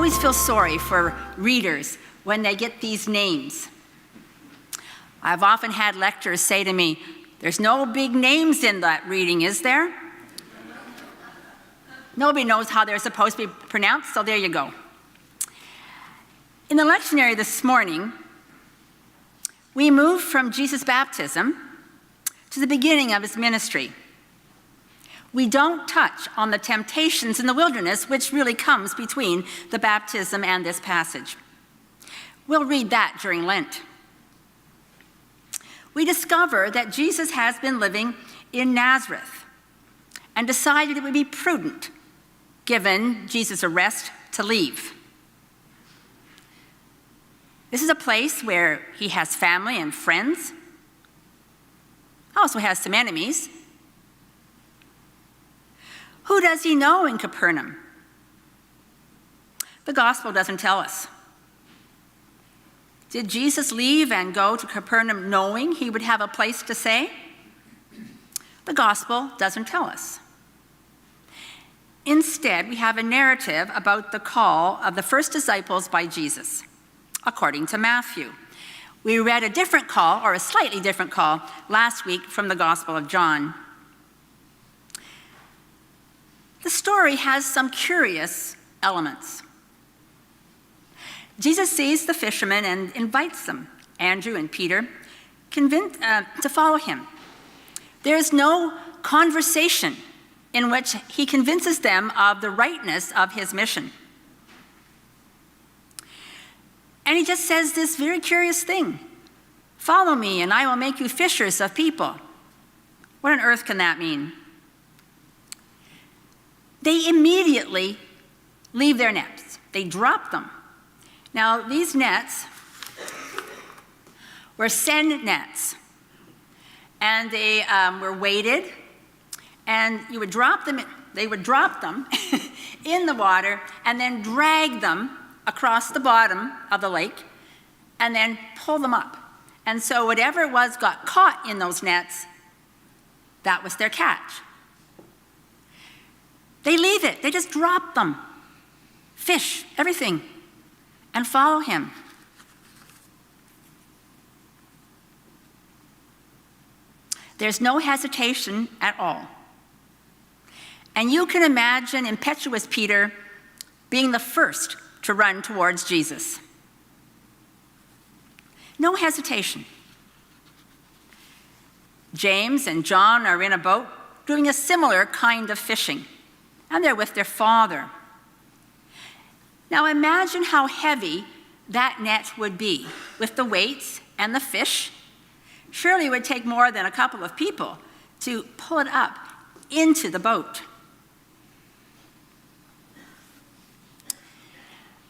always feel sorry for readers when they get these names. I've often had lecturers say to me, "There's no big names in that reading, is there?" Nobody knows how they're supposed to be pronounced, so there you go. In the lectionary this morning, we move from Jesus' baptism to the beginning of his ministry. We don't touch on the temptations in the wilderness, which really comes between the baptism and this passage. We'll read that during Lent. We discover that Jesus has been living in Nazareth and decided it would be prudent, given Jesus' arrest, to leave. This is a place where he has family and friends. Also has some enemies. Who does he know in Capernaum? The gospel doesn't tell us. Did Jesus leave and go to Capernaum knowing he would have a place to stay? The gospel doesn't tell us. Instead, we have a narrative about the call of the first disciples by Jesus, according to Matthew. We read a different call, or a slightly different call, last week from the Gospel of John. The story has some curious elements. Jesus sees the fishermen and invites them, Andrew and Peter, to follow him. There is no conversation in which he convinces them of the rightness of his mission. And he just says this very curious thing: "Follow me, and I will make you fishers of people." What on earth can that mean? They immediately leave their nets. They drop them. Now, these nets were seine nets, and they were weighted, and you would drop them. They would drop them in the water and then drag them across the bottom of the lake and then pull them up. And so whatever it was got caught in those nets, that was their catch. They leave it. They just drop them, fish, everything, and follow him. There's no hesitation at all. And you can imagine impetuous Peter being the first to run towards Jesus. No hesitation. James and John are in a boat doing a similar kind of fishing, and they're with their father. Now imagine how heavy that net would be with the weights and the fish. Surely it would take more than a couple of people to pull it up into the boat.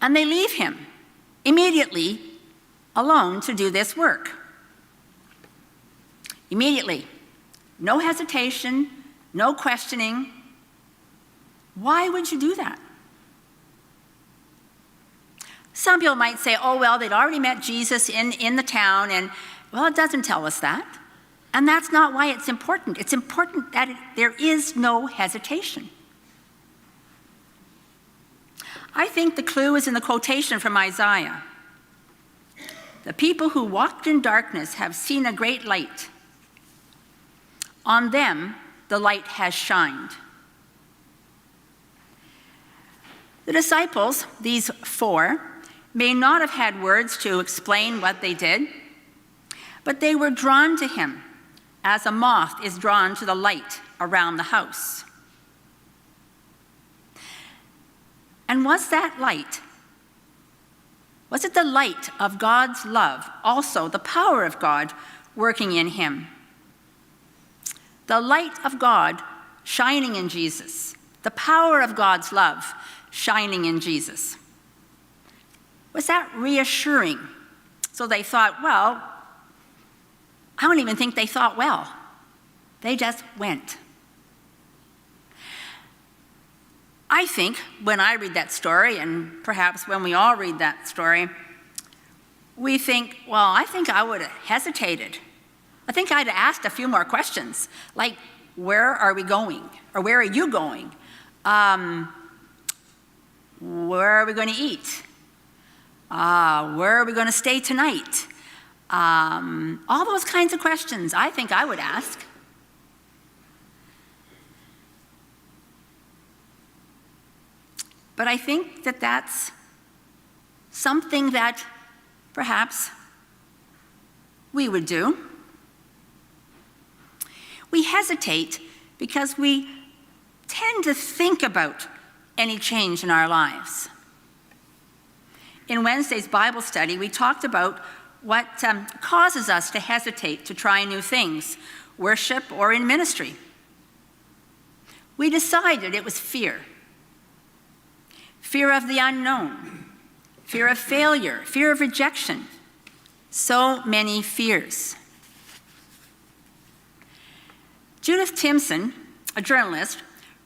And they leave him immediately alone to do this work. Immediately. No hesitation, no questioning. Why would you do that? Some people might say, oh, well, they'd already met Jesus in the town, and, well, it doesn't tell us that. And that's not why it's important. It's important that there is no hesitation. I think the clue is in the quotation from Isaiah. The people who walked in darkness have seen a great light. On them, the light has shined. The disciples, these four, may not have had words to explain what they did, but they were drawn to him as a moth is drawn to the light around the house. And was that light? Was it the light of God's love, also the power of God working in him? The light of God shining in Jesus, the power of God's love shining in Jesus. Was that reassuring? So they thought, well, I don't even think they thought well. They just went. I think when I read that story, and perhaps when we all read that story, we think, well, I think I would have hesitated. I think I'd have asked a few more questions, like, where are we going? Or where are you going? Where are we going to eat? Where are we going to stay tonight? All those kinds of questions I think I would ask. But I think that that's something that perhaps we would do. We hesitate because we tend to think about any change in our lives. In Wednesday's Bible study, we talked about what causes us to hesitate to try new things, worship or in ministry. We decided it was fear. Fear of the unknown, fear of failure, fear of rejection. So many fears. Judith Timson, a journalist,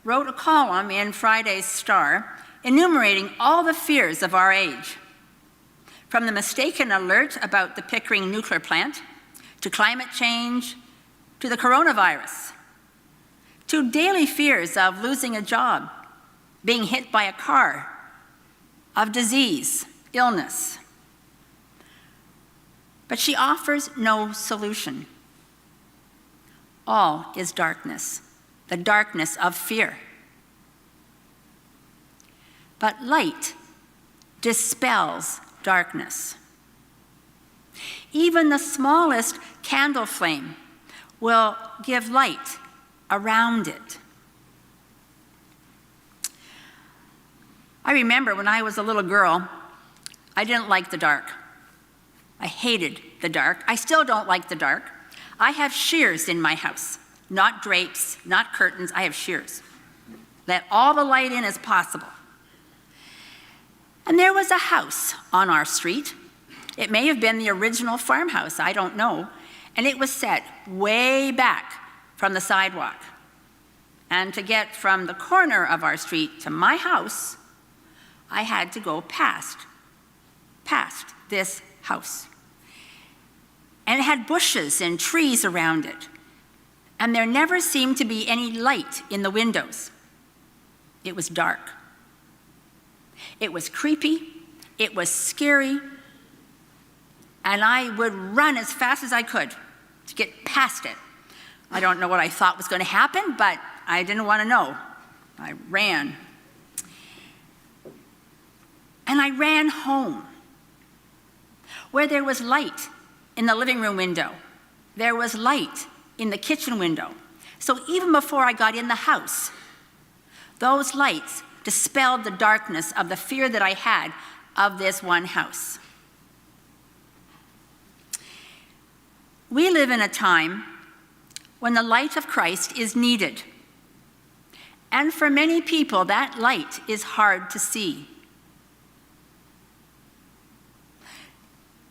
wrote a column in Friday's Star enumerating all the fears of our age, from the mistaken alert about the Pickering nuclear plant, to climate change, to the coronavirus, to daily fears of losing a job, being hit by a car, of disease, illness. But she offers no solution. All is darkness, the darkness of fear. But light dispels darkness. Even the smallest candle flame will give light around it. I remember when I was a little girl, I didn't like the dark. I hated the dark. I still don't like the dark. I have shears in my house, not drapes, not curtains. I have shears. Let all the light in as possible. And there was a house on our street. It may have been the original farmhouse, I don't know. And it was set way back from the sidewalk. And to get from the corner of our street to my house, I had to go past this house. And it had bushes and trees around it. And there never seemed to be any light in the windows. It was dark. It was creepy. It was scary. And I would run as fast as I could to get past it. I don't know what I thought was going to happen, but I didn't want to know. I ran. And I ran home, where there was light in the living room window. There was light in the kitchen window. So even before I got in the house, those lights dispelled the darkness of the fear that I had of this one house. We live in a time when the light of Christ is needed. And for many people, that light is hard to see.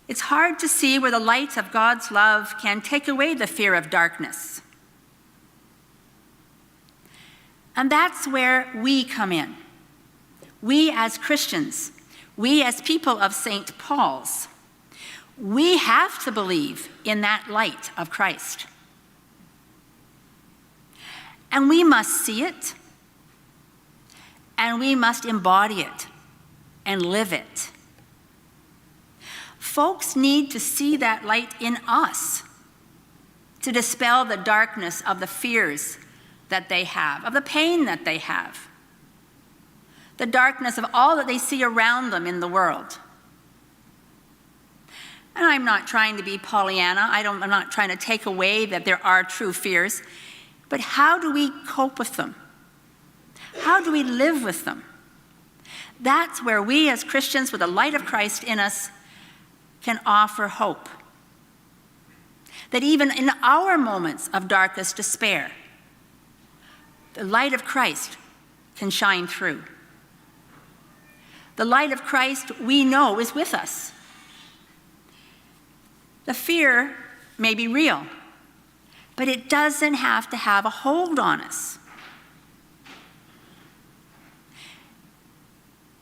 It's hard to see where the light of God's love can take away the fear of darkness. And that's where we come in. We as Christians, we as people of St. Paul's, we have to believe in that light of Christ. And we must see it, and we must embody it and live it. Folks need to see that light in us to dispel the darkness of the fears that they have, of the pain that they have, the darkness of all that they see around them in the world. And I'm not trying to be Pollyanna. I'm not trying to take away that there are true fears, but how do we cope with them? How do we live with them? That's where we as Christians with the light of Christ in us can offer hope. That even in our moments of darkest despair, the light of Christ can shine through. The light of Christ we know is with us. The fear may be real, but it doesn't have to have a hold on us.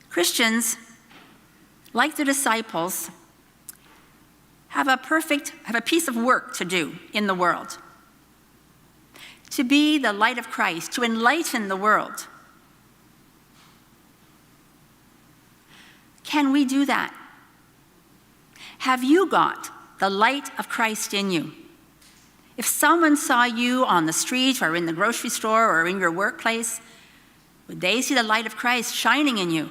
Christians, like the disciples, have a piece of work to do in the world. To be the light of Christ, to enlighten the world. Can we do that? Have you got the light of Christ in you? If someone saw you on the street or in the grocery store or in your workplace, would they see the light of Christ shining in you?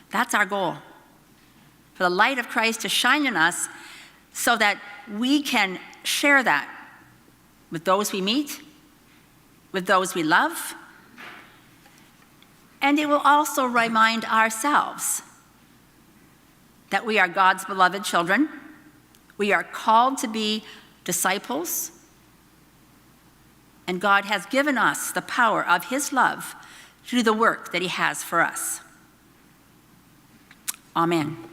That's our goal, for the light of Christ to shine in us so that we can share that with those we meet, with those we love, and it will also remind ourselves that we are God's beloved children. We are called to be disciples, and God has given us the power of his love to do the work that he has for us. Amen.